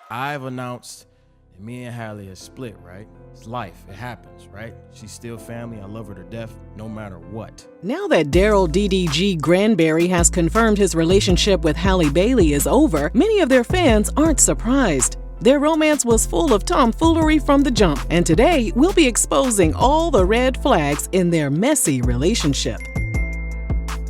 I've announced that me and Halle is split, right? It's life. It happens, right? She's still family. I love her to death, no matter what. Now that Darryl DDG Grandberry has confirmed his relationship with Halle Bailey is over, many of their fans aren't surprised. Their romance was full of tomfoolery from the jump, and today we'll be exposing all the red flags in their messy relationship.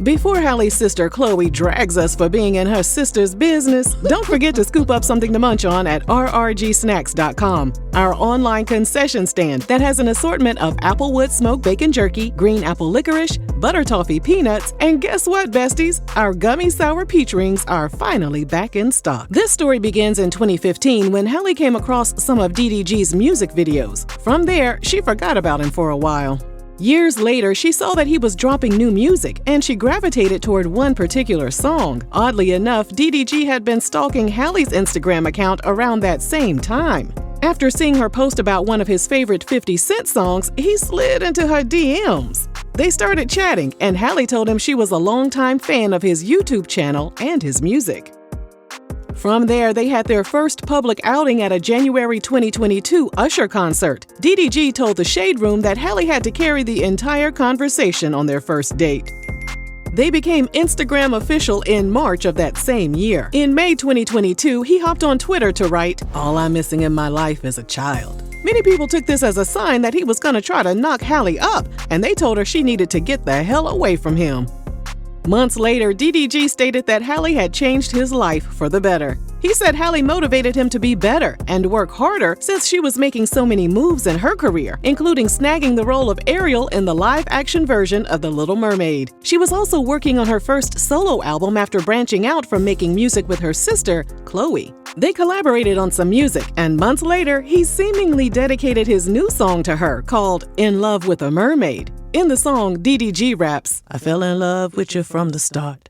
Before Halle's sister Chloe drags us for being in her sister's business, don't forget to scoop up something to munch on at rrgsnacks.com, our online concession stand that has an assortment of applewood smoked bacon jerky, green apple licorice, butter toffee peanuts, and guess what, besties? Our gummy sour peach rings are finally back in stock. This story begins in 2015 when Halle came across some of DDG's music videos. From there, she forgot about him for a while. Years later, she saw that he was dropping new music, and she gravitated toward one particular song. Oddly enough, DDG had been stalking Halle's Instagram account around that same time. After seeing her post about one of his favorite 50 Cent songs, he slid into her DMs. They started chatting, and Halle told him she was a longtime fan of his YouTube channel and his music. From there, they had their first public outing at a January 2022 Usher concert. DDG told the Shade Room that Halle had to carry the entire conversation on their first date. They became Instagram official in March of that same year. In May 2022, he hopped on Twitter to write, "All I'm missing in my life is a child." Many people took this as a sign that he was going to try to knock Halle up, and they told her she needed to get the hell away from him. Months later, DDG stated that Halle had changed his life for the better. He said Halle motivated him to be better and work harder since she was making so many moves in her career, including snagging the role of Ariel in the live-action version of The Little Mermaid. She was also working on her first solo album after branching out from making music with her sister, Chloe. They collaborated on some music, and months later, he seemingly dedicated his new song to her called In Love with a Mermaid. In the song, DDG raps, "I fell in love with you from the start.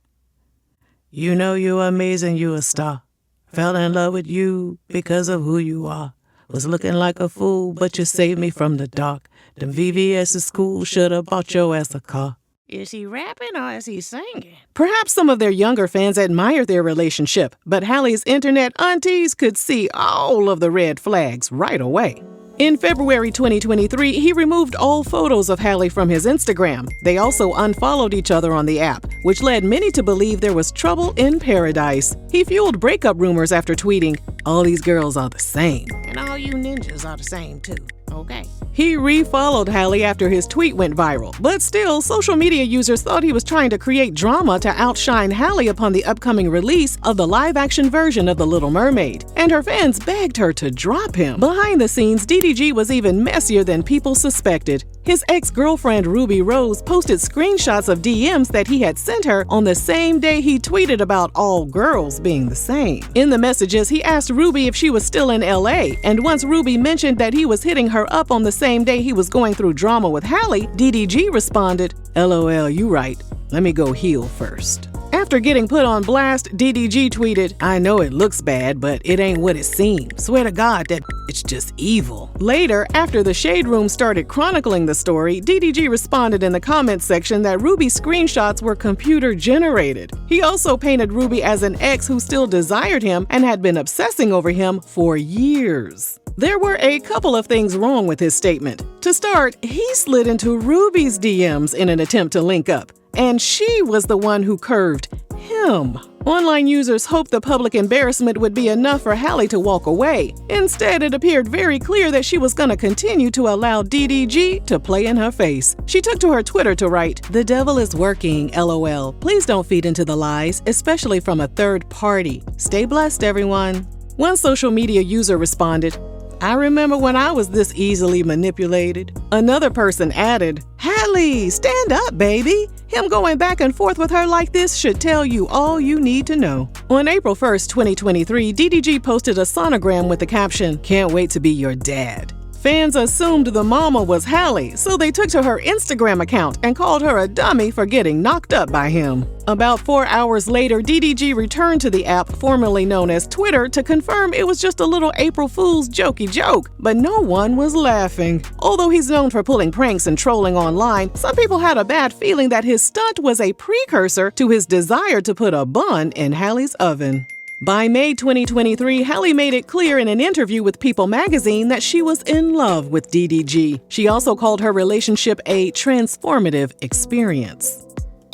You know you're amazing, you a star. Fell in love with you because of who you are. Was looking like a fool, but you saved me from the dark. Them VVS at school should've bought your ass a car." Is he rapping or is he singing? Perhaps some of their younger fans admire their relationship, but Halle's internet aunties could see all of the red flags right away. In February 2023, he removed all photos of Halle from his Instagram. They also unfollowed each other on the app, which led many to believe there was trouble in paradise. He fueled breakup rumors after tweeting, "All these girls are the same. And all you ninjas are the same too. Okay." He refollowed Halle after his tweet went viral, but still, social media users thought he was trying to create drama to outshine Halle upon the upcoming release of the live-action version of The Little Mermaid, and her fans begged her to drop him. Behind the scenes, DDG was even messier than people suspected. His ex-girlfriend Ruby Rose posted screenshots of DMs that he had sent her on the same day he tweeted about all girls being the same. In the messages, he asked Ruby if she was still in LA, and once Ruby mentioned that he was hitting her up on the same day he was going through drama with Halle, DDG responded, "LOL, you right. Let me go heal first." After getting put on blast, DDG tweeted, "I know it looks bad, but it ain't what it seems. Swear to God, that it's just evil." Later, after the Shade Room started chronicling the story, DDG responded in the comments section that Ruby's screenshots were computer generated. He also painted Ruby as an ex who still desired him and had been obsessing over him for years. There were a couple of things wrong with his statement. To start, he slid into Ruby's DMs in an attempt to link up, and she was the one who curved him. Online users hoped the public embarrassment would be enough for Halle to walk away. Instead, it appeared very clear that she was going to continue to allow DDG to play in her face. She took to her Twitter to write, "The devil is working, LOL. Please don't feed into the lies, especially from a third party. Stay blessed, everyone." One social media user responded, "I remember when I was this easily manipulated." Another person added, "Halle, stand up, baby. Him going back and forth with her like this should tell you all you need to know." On April 1st, 2023, DDG posted a sonogram with the caption, "Can't wait to be your dad." Fans assumed the mama was Halle, so they took to her Instagram account and called her a dummy for getting knocked up by him. About 4 hours later, DDG returned to the app, formerly known as Twitter, to confirm it was just a little April Fool's jokey joke, but no one was laughing. Although he's known for pulling pranks and trolling online, some people had a bad feeling that his stunt was a precursor to his desire to put a bun in Halle's oven. By May 2023, Halle made it clear in an interview with People magazine that she was in love with DDG. She also called her relationship a transformative experience.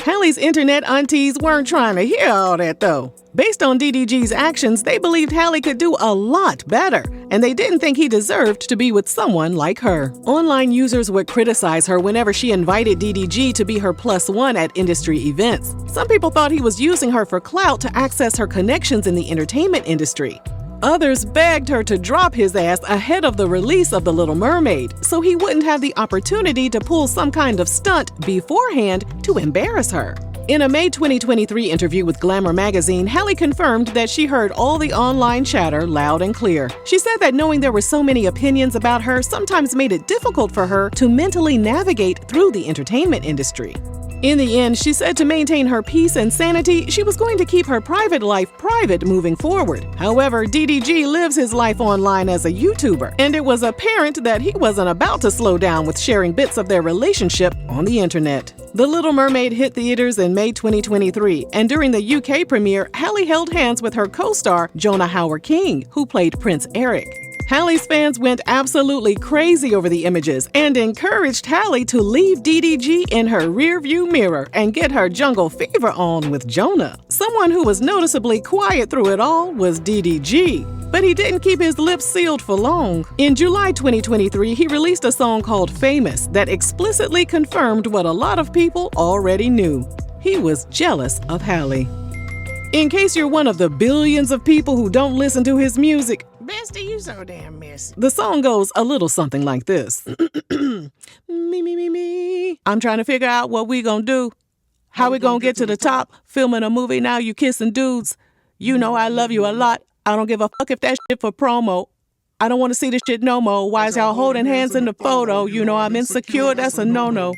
Halle's internet aunties weren't trying to hear all that, though. Based on DDG's actions, they believed Halle could do a lot better, and they didn't think he deserved to be with someone like her. Online users would criticize her whenever she invited DDG to be her +1 at industry events. Some people thought he was using her for clout to access her connections in the entertainment industry. Others begged her to drop his ass ahead of the release of The Little Mermaid, so he wouldn't have the opportunity to pull some kind of stunt beforehand to embarrass her. In a May 2023 interview with Glamour magazine, Halle confirmed that she heard all the online chatter loud and clear. She said that knowing there were so many opinions about her sometimes made it difficult for her to mentally navigate through the entertainment industry. In the end, she said to maintain her peace and sanity, she was going to keep her private life private moving forward. However, DDG lives his life online as a YouTuber, and it was apparent that he wasn't about to slow down with sharing bits of their relationship on the internet. The Little Mermaid hit theaters in May 2023, and during the UK premiere, Halle held hands with her co-star Jonah Hauer-King, who played Prince Eric. Halle's fans went absolutely crazy over the images and encouraged Halle to leave DDG in her rearview mirror and get her jungle fever on with Jonah. Someone who was noticeably quiet through it all was DDG, but he didn't keep his lips sealed for long. In July 2023, he released a song called Famous that explicitly confirmed what a lot of people already knew. He was jealous of Halle. In case you're one of the billions of people who don't listen to his music, Bestie, you so damn messy. the song goes a little something like this. Me. I'm trying to figure out what we gonna do. How we gonna get to the top? Filming a movie, now you kissing dudes. You know I love you a lot. I don't give a fuck if that shit for promo. I don't want to see this shit no more. Why is y'all holding hands in the photo? You know I'm insecure, that's a no-no.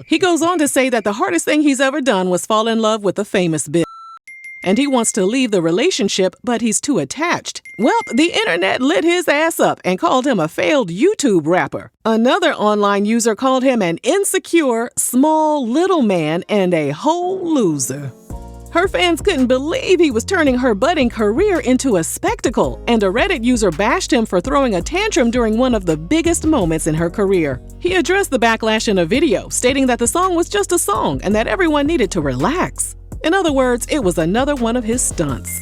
He goes on to say that the hardest thing he's ever done was fall in love with a famous bitch. And he wants to leave the relationship, but he's too attached. Well, the internet lit his ass up and called him a failed YouTube rapper. Another online user called him an insecure, small, little man and a whole loser. Her fans couldn't believe he was turning her budding career into a spectacle, and a Reddit user bashed him for throwing a tantrum during one of the biggest moments in her career. He addressed the backlash in a video, stating that the song was just a song and that everyone needed to relax. In other words, it was another one of his stunts.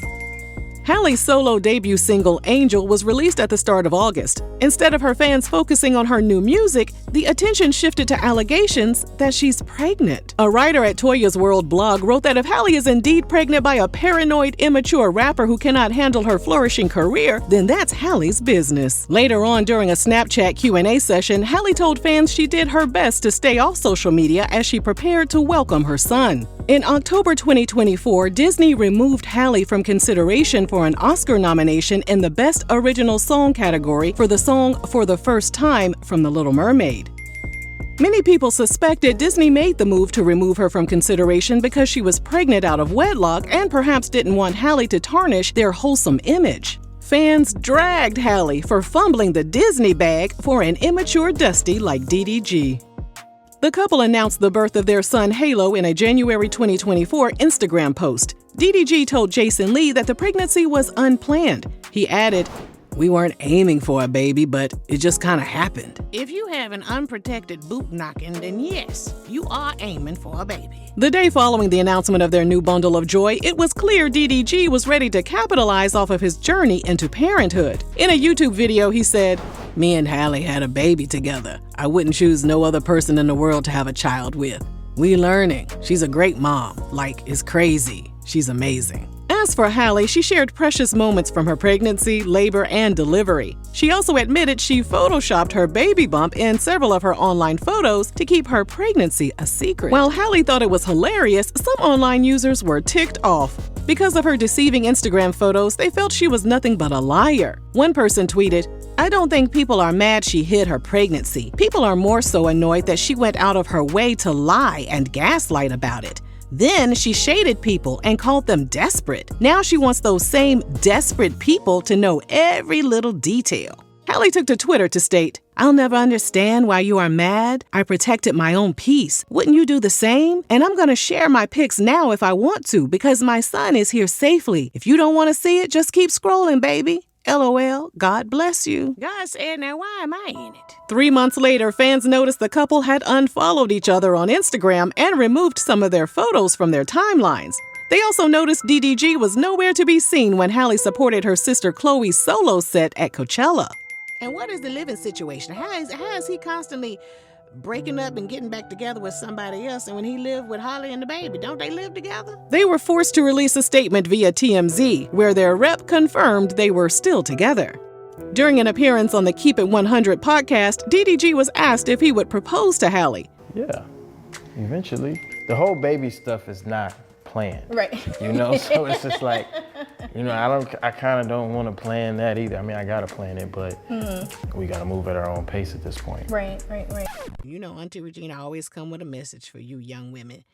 Halle's solo debut single, Angel, was released at the start of August. Instead of her fans focusing on her new music, the attention shifted to allegations that she's pregnant. A writer at Toya's World blog wrote that if Halle is indeed pregnant by a paranoid, immature rapper who cannot handle her flourishing career, then that's Halle's business. Later on, during a Snapchat Q&A session, Halle told fans she did her best to stay off social media as she prepared to welcome her son. In October 2024, Disney removed Halle from consideration for an Oscar nomination in the Best Original Song category for the song For the First Time from The Little Mermaid. Many people suspected Disney made the move to remove her from consideration because she was pregnant out of wedlock and perhaps didn't want Halle to tarnish their wholesome image. Fans dragged Halle for fumbling the Disney bag for an immature Dusty like DDG. The couple announced the birth of their son Halo in a January 2024 Instagram post. DDG told Jason Lee that the pregnancy was unplanned. He added, "We weren't aiming for a baby, but it just kind of happened." If you have an unprotected boot knocking, then yes, you are aiming for a baby. The day following the announcement of their new bundle of joy, it was clear DDG was ready to capitalize off of his journey into parenthood. In a YouTube video, he said, "Me and Halle had a baby together. I wouldn't choose no other person in the world to have a child with. We learning. She's a great mom. Like, it's crazy. She's amazing." As for Halle, she shared precious moments from her pregnancy, labor, and delivery. She also admitted she photoshopped her baby bump in several of her online photos to keep her pregnancy a secret. While Halle thought it was hilarious, some online users were ticked off. Because of her deceiving Instagram photos, they felt she was nothing but a liar. One person tweeted, "I don't think people are mad she hid her pregnancy. People are more so annoyed that she went out of her way to lie and gaslight about it. Then she shaded people and called them desperate. Now she wants those same desperate people to know every little detail." Halle took to Twitter to state, I'll never understand why you are mad. I protected my own peace. Wouldn't you do the same? And I'm going to share my pics now if I want to because my son is here safely. If you don't want to see it, just keep scrolling, baby. LOL, God bless you. God said, now why am I in it? 3 months later, fans noticed the couple had unfollowed each other on Instagram and removed some of their photos from their timelines. They also noticed DDG was nowhere to be seen when Halle supported her sister Chloe's solo set at Coachella. And what is the living situation? How is he constantly breaking up and getting back together with somebody else? And when he lived with Halle and the baby, don't they live together? They were forced to release a statement via TMZ, where their rep confirmed they were still together. During an appearance on the Keep It 100 podcast, DDG was asked if he would propose to Halle. Yeah, eventually. The whole baby stuff is not planned. Right. You know, so it's just like, you know, I kind of don't want to plan that either. I mean, I got to plan it, but we got to move at our own pace at this point. Right. You know, Auntie Regina always come with a message for you young women.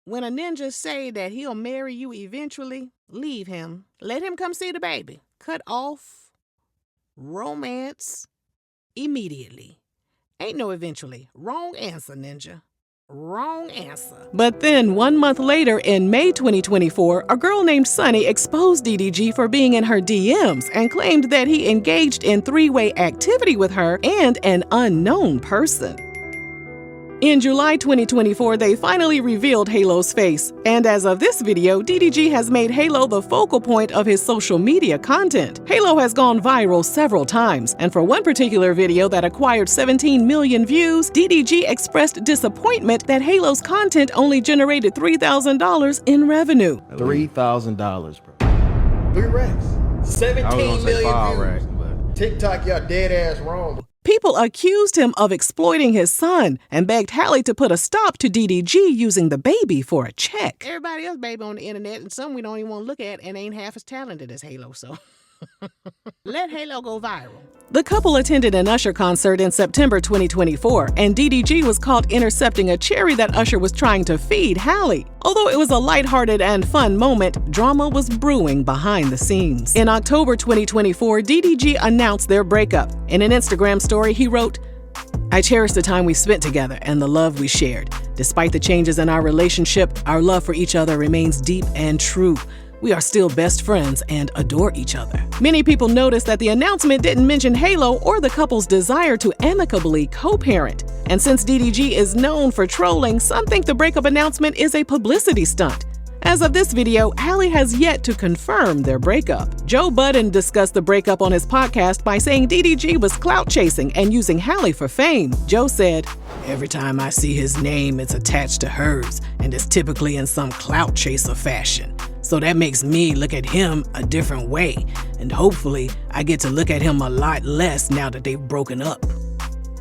When a ninja say that he'll marry you eventually, leave him. Let him come see the baby. Cut off romance immediately. Ain't no eventually. Wrong answer, ninja. Wrong answer. But then 1 month later, in May 2024, a girl named Sunny exposed DDG for being in her DMs and claimed that he engaged in three-way activity with her and an unknown person. In July 2024, they finally revealed Halo's face, and as of this video, DDG has made Halo the focal point of his social media content. Halo has gone viral several times, and for one particular video that acquired 17 million views, DDG expressed disappointment that Halo's content only generated $3,000 in revenue. $3,000, bro. 3 racks. 17 million views. Racks, but TikTok, y'all dead ass wrong. People accused him of exploiting his son and begged Halle to put a stop to DDG using the baby for a check. Everybody else baby on the internet, and some we don't even want to look at and ain't half as talented as Halo, so let Halo go viral. The couple attended an Usher concert in September 2024, and DDG was caught intercepting a cherry that Usher was trying to feed Halle. Although it was a lighthearted and fun moment, drama was brewing behind the scenes. In October 2024, DDG announced their breakup. In an Instagram story, he wrote, "I cherish the time we spent together and the love we shared. Despite the changes in our relationship, our love for each other remains deep and true. We are still best friends and adore each other." Many people noticed that the announcement didn't mention Halo or the couple's desire to amicably co-parent. And since DDG is known for trolling, some think the breakup announcement is a publicity stunt. As of this video, Halle has yet to confirm their breakup. Joe Budden discussed the breakup on his podcast by saying DDG was clout chasing and using Halle for fame. Joe said, Every time I see his name, it's attached to hers, and it's typically in some clout chaser fashion. So that makes me look at him a different way, and hopefully I get to look at him a lot less now that they've broken up.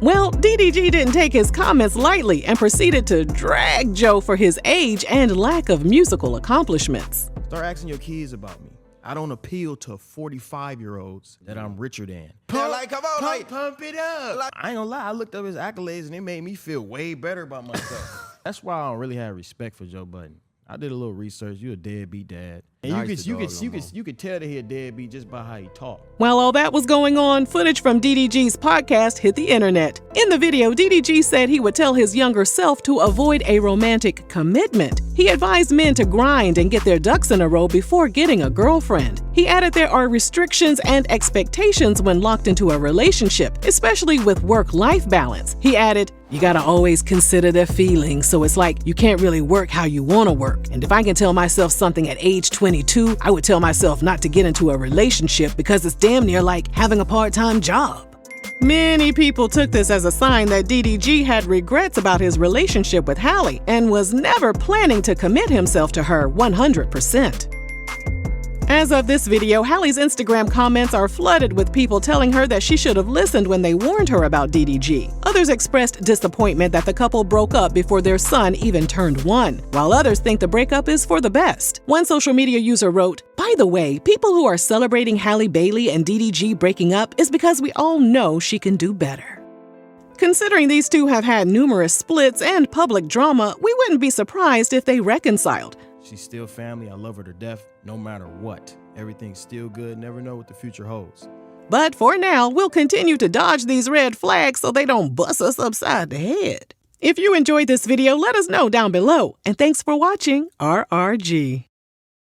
Well, DDG didn't take his comments lightly and proceeded to drag Joe for his age and lack of musical accomplishments. start asking your kids about me. I don't appeal to 45-year-olds that I'm richer than. Yeah, like, come on, Pump it up. I ain't gonna lie, I looked up his accolades and it made me feel way better about myself. That's why I don't really have respect for Joe Budden. I did a little research. You a deadbeat dad. And you could tell that he a deadbeat just by how he talk. While all that was going on, footage from DDG's podcast hit the internet. In the video, DDG said he would tell his younger self to avoid a romantic commitment. He advised men to grind and get their ducks in a row before getting a girlfriend. He added there are restrictions and expectations when locked into a relationship, especially with work-life balance. He added, "You gotta always consider their feelings, so it's like you can't really work how you wanna work. And if I can tell myself something at age 22, I would tell myself not to get into a relationship because it's damn near like having a part-time job." Many people took this as a sign that DDG had regrets about his relationship with Halle and was never planning to commit himself to her 100%. As of this video, Halle's Instagram comments are flooded with people telling her that she should have listened when they warned her about DDG. Others expressed disappointment that the couple broke up before their son even turned 1, while others think the breakup is for the best. One social media user wrote, "By the way, people who are celebrating Halle Bailey and DDG breaking up is because we all know she can do better." Considering these two have had numerous splits and public drama, we wouldn't be surprised if they reconciled. She's still family. I love her to death, no matter what. Everything's still good. Never know what the future holds. But for now, we'll continue to dodge these red flags so they don't bust us upside the head. If you enjoyed this video, let us know down below. And thanks for watching RRG.